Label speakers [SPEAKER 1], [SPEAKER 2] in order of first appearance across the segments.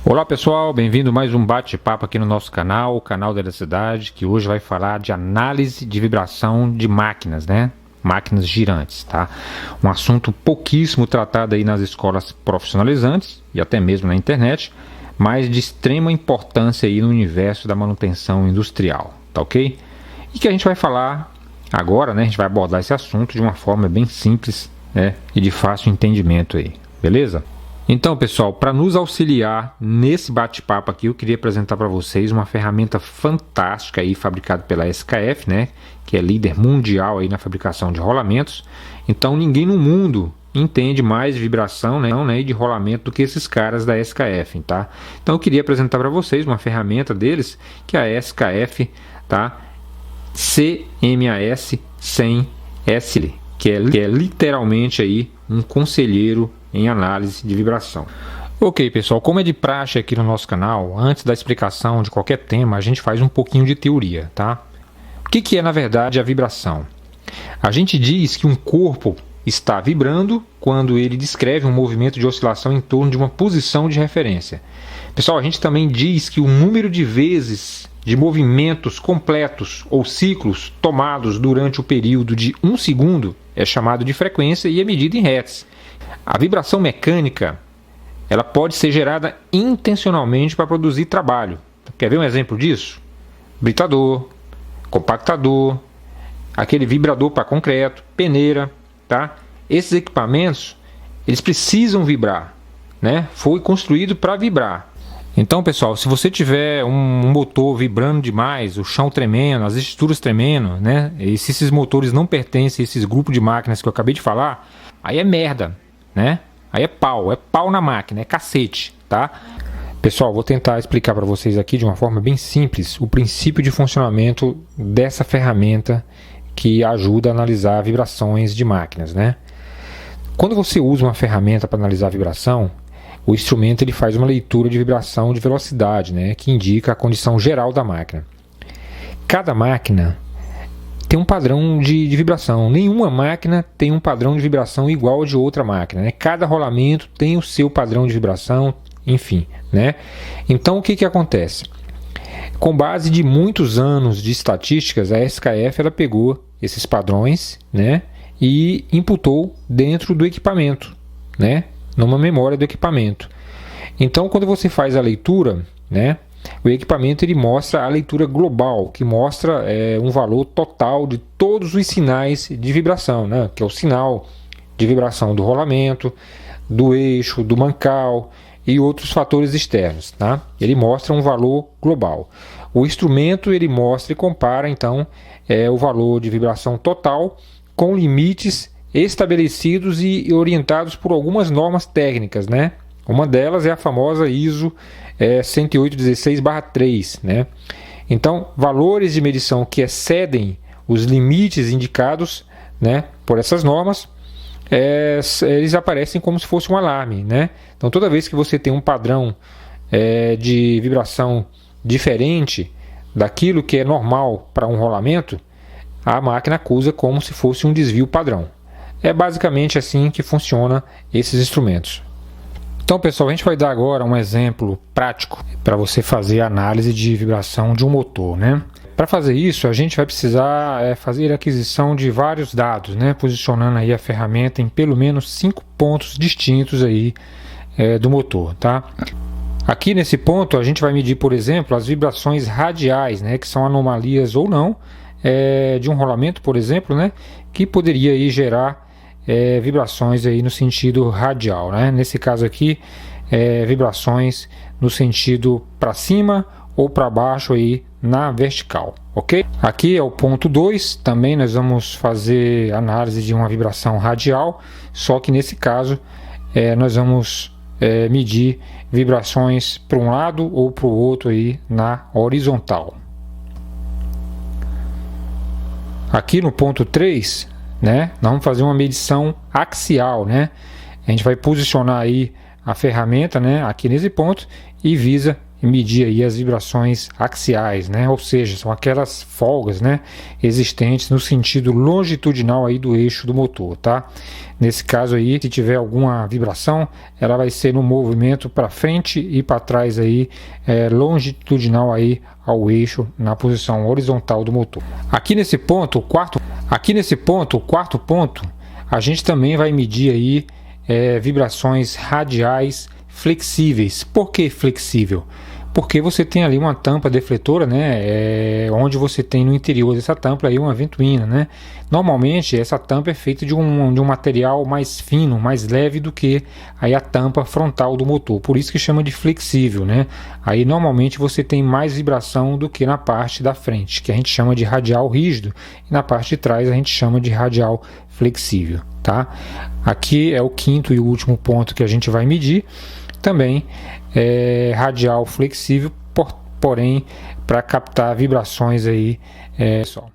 [SPEAKER 1] Olá pessoal, bem-vindo a mais um bate-papo aqui no nosso canal, o canal da Eletricidade, que hoje vai falar de análise de vibração de máquinas, né? Máquinas girantes, tá? Um assunto pouquíssimo tratado aí nas escolas profissionalizantes e até mesmo na internet, mas de extrema importância aí no universo da manutenção industrial, tá ok? E que a gente vai falar agora, né? A gente vai abordar esse assunto de uma forma bem simples, né? E de fácil entendimento aí, beleza? Então, pessoal, para nos auxiliar nesse bate-papo aqui, eu queria apresentar para vocês uma ferramenta fantástica aí, fabricada pela SKF, né, que é líder mundial aí na fabricação de rolamentos. Então, ninguém no mundo entende mais de vibração, né, e de rolamento do que esses caras da SKF, tá? Então, eu queria apresentar para vocês uma ferramenta deles, que é a SKF, tá? CMAS 100SL, que é literalmente aí um conselheiro em análise de vibração. Ok, pessoal, como é de praxe aqui no nosso canal, antes da explicação de qualquer tema, a gente faz um pouquinho de teoria, tá? O que é, na verdade, a vibração? A gente diz que um corpo está vibrando quando ele descreve um movimento de oscilação em torno de uma posição de referência. Pessoal, a gente também diz que o número de vezes de movimentos completos ou ciclos tomados durante o período de 1 segundo é chamado de frequência e é medido em hertz. A vibração mecânica, ela pode ser gerada intencionalmente para produzir trabalho. Quer ver um exemplo disso? Britador, compactador, aquele vibrador para concreto, peneira, tá? Esses equipamentos, eles precisam vibrar, né? Foi construído para vibrar. Então, pessoal, se você tiver um motor vibrando demais, o chão tremendo, as estruturas tremendo, né? E se esses motores não pertencem a esses grupos de máquinas que eu acabei de falar, aí é merda, né? Aí é pau na máquina, é cacete, tá? Pessoal, vou tentar explicar para vocês aqui de uma forma bem simples o princípio de funcionamento dessa ferramenta que ajuda a analisar vibrações de máquinas, né? Quando você usa uma ferramenta para analisar a vibração, o instrumento ele faz uma leitura de vibração de velocidade, né, que indica a condição geral da máquina. Cada máquina tem um padrão de vibração. Nenhuma máquina tem um padrão de vibração igual ao de outra máquina, né? Cada rolamento tem o seu padrão de vibração, enfim, né? Então o que acontece? Com base de muitos anos de estatísticas, a SKF ela pegou esses padrões, né, e imputou dentro do equipamento, né, numa memória do equipamento. Então, quando você faz a leitura, né, o equipamento ele mostra a leitura global, que mostra um valor total de todos os sinais de vibração, né, que é o sinal de vibração do rolamento, do eixo, do mancal e outros fatores externos, tá? Ele mostra um valor global. O instrumento ele mostra e compara então o valor de vibração total com limites estabelecidos e orientados por algumas normas técnicas, né? Uma delas é a famosa ISO 10816/3, né? Então, valores de medição que excedem os limites indicados, né, por essas normas, eles aparecem como se fosse um alarme, né? Então, toda vez que você tem um padrão de vibração diferente daquilo que é normal para um rolamento, a máquina acusa como se fosse um desvio padrão. É basicamente assim que funciona esses instrumentos. Então, pessoal, a gente vai dar agora um exemplo prático para você fazer a análise de vibração de um motor, né? Para fazer isso, a gente vai precisar fazer a aquisição de vários dados, né? Posicionando aí a ferramenta em pelo menos 5 pontos distintos aí do motor, tá? Aqui nesse ponto a gente vai medir, por exemplo, as vibrações radiais, né? Que são anomalias ou não de um rolamento, por exemplo, né? Que poderia aí gerar vibrações aí no sentido radial, né? Nesse caso aqui, vibrações no sentido para cima ou para baixo aí na vertical, ok? Aqui é o ponto 2, também nós vamos fazer análise de uma vibração radial, só que nesse caso nós vamos medir vibrações para um lado ou para o outro aí na horizontal. Aqui no ponto 3, né, nós vamos fazer uma medição axial, né? A gente vai posicionar aí a ferramenta, né, aqui nesse ponto e visa medir aí as vibrações axiais, né? Ou seja, são aquelas folgas, né, existentes no sentido longitudinal aí do eixo do motor, tá? Nesse caso aí, se tiver alguma vibração, ela vai ser no movimento para frente e para trás aí, longitudinal aí ao eixo na posição horizontal do motor. Aqui nesse ponto, o quarto ponto, a gente também vai medir aí vibrações radiais flexíveis. Por que flexível? Porque você tem ali uma tampa defletora, né, onde você tem no interior dessa tampa aí uma ventoína, né? Normalmente essa tampa é feita de um material mais fino, mais leve do que aí a tampa frontal do motor, por isso que chama de flexível, né? Aí normalmente você tem mais vibração do que na parte da frente, que a gente chama de radial rígido, e na parte de trás a gente chama de radial flexível, tá? Aqui é o quinto e último ponto que a gente vai medir. Também radial flexível, porém para captar vibrações aí só.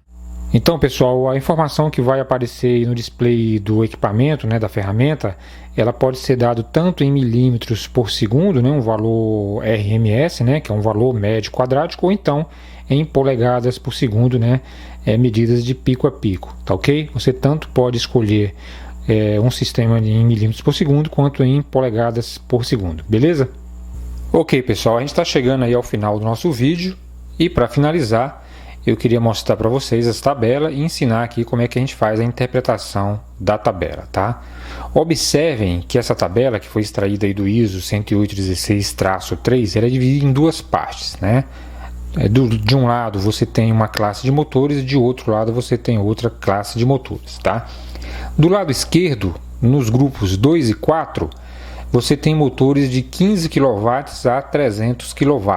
[SPEAKER 1] Então, pessoal, a informação que vai aparecer aí no display do equipamento, né, da ferramenta, ela pode ser dado tanto em milímetros por segundo, né, um valor RMS, né, que é um valor médio quadrático, ou então em polegadas por segundo, né, medidas de pico a pico, tá ok? Você tanto pode escolher um sistema em milímetros por segundo quanto em polegadas por segundo, beleza? Ok, pessoal, a gente está chegando aí ao final do nosso vídeo e para finalizar eu queria mostrar para vocês essa tabela e ensinar aqui como é que a gente faz a interpretação da tabela, tá? Observem que essa tabela, que foi extraída aí do ISO 10816-3, ela é dividida em duas partes, né? De um lado você tem uma classe de motores e de outro lado você tem outra classe de motores, tá? Do lado esquerdo, nos grupos 2 e 4, você tem motores de 15 kW a 300 kW.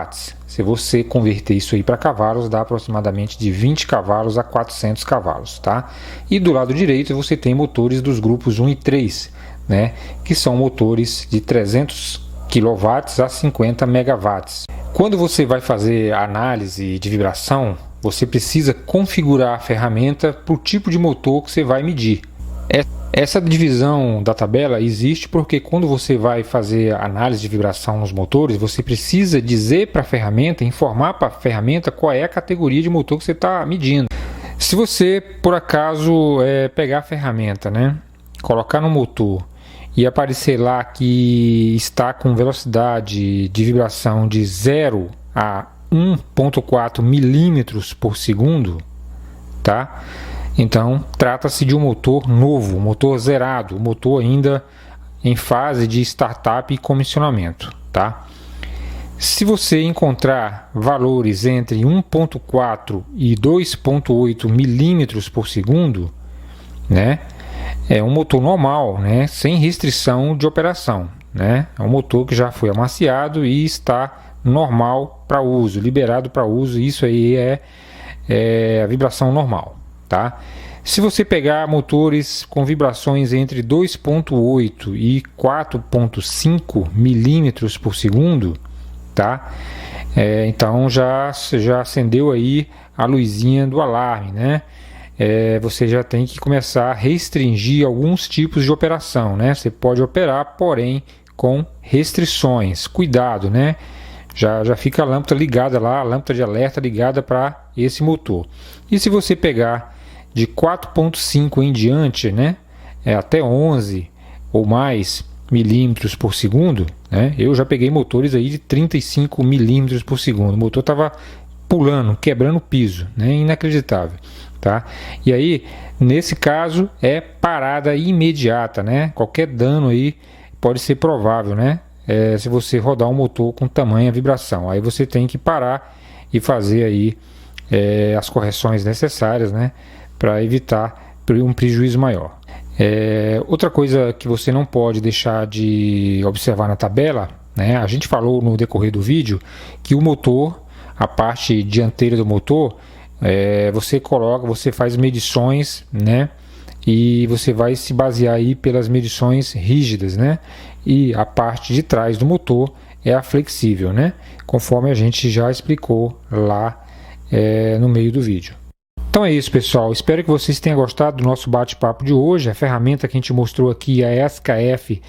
[SPEAKER 1] Se você converter isso aí para cavalos, dá aproximadamente de 20 cavalos a 400 cavalos, tá? E do lado direito você tem motores dos grupos 1 e 3, né? Que são motores de 300 kW a 50 MW. Quando você vai fazer a análise de vibração, você precisa configurar a ferramenta para o tipo de motor que você vai medir. Essa divisão da tabela existe porque quando você vai fazer a análise de vibração nos motores, você precisa dizer para a ferramenta, informar para a ferramenta qual é a categoria de motor que você está medindo. Se você, por acaso, pegar a ferramenta, né, colocar no motor e aparecer lá que está com velocidade de vibração de 0 a 1,4 milímetros por segundo, tá? Então, trata-se de um motor novo, um motor zerado, um motor ainda em fase de startup e comissionamento, tá? Se você encontrar valores entre 1.4 e 2.8 milímetros por segundo, né, é um motor normal, né, sem restrição de operação, né? É um motor que já foi amaciado e está normal para uso, liberado para uso. Isso aí é a vibração normal. Tá? Se você pegar motores com vibrações entre 2.8 e 4.5 milímetros por segundo, tá? Então já acendeu aí a luzinha do alarme, né? Você já tem que começar a restringir alguns tipos de operação, né? Você pode operar, porém com restrições. Cuidado, né? Já fica a lâmpada ligada lá, a lâmpada de alerta ligada para esse motor. E se você pegar de 4.5 em diante, né, até 11 ou mais milímetros por segundo, né, eu já peguei motores aí de 35 milímetros por segundo. O motor estava pulando, quebrando o piso, né, inacreditável, tá? E aí, nesse caso, é parada imediata, né? Qualquer dano aí pode ser provável, né? Se você rodar um motor com tamanha vibração, aí você tem que parar e fazer aí as correções necessárias, né, para evitar um prejuízo maior. Outra coisa que você não pode deixar de observar na tabela, né, a gente falou no decorrer do vídeo que o motor, a parte dianteira do motor, você faz medições, né, e você vai se basear aí pelas medições rígidas, né, e a parte de trás do motor é a flexível, né, conforme a gente já explicou lá no meio do vídeo. Então é isso, pessoal, espero que vocês tenham gostado do nosso bate-papo de hoje. A ferramenta que a gente mostrou aqui é a SKF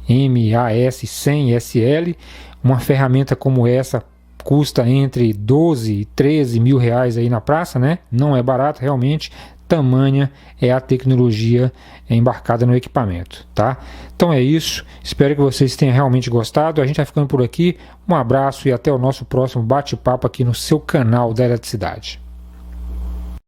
[SPEAKER 1] MAS100SL. Uma ferramenta como essa custa entre 12 e 13 mil reais aí na praça, né? Não é barato realmente, tamanha é a tecnologia embarcada no equipamento, tá? Então é isso, espero que vocês tenham realmente gostado. A gente vai ficando por aqui, um abraço e até o nosso próximo bate-papo aqui no seu canal da Eletricidade.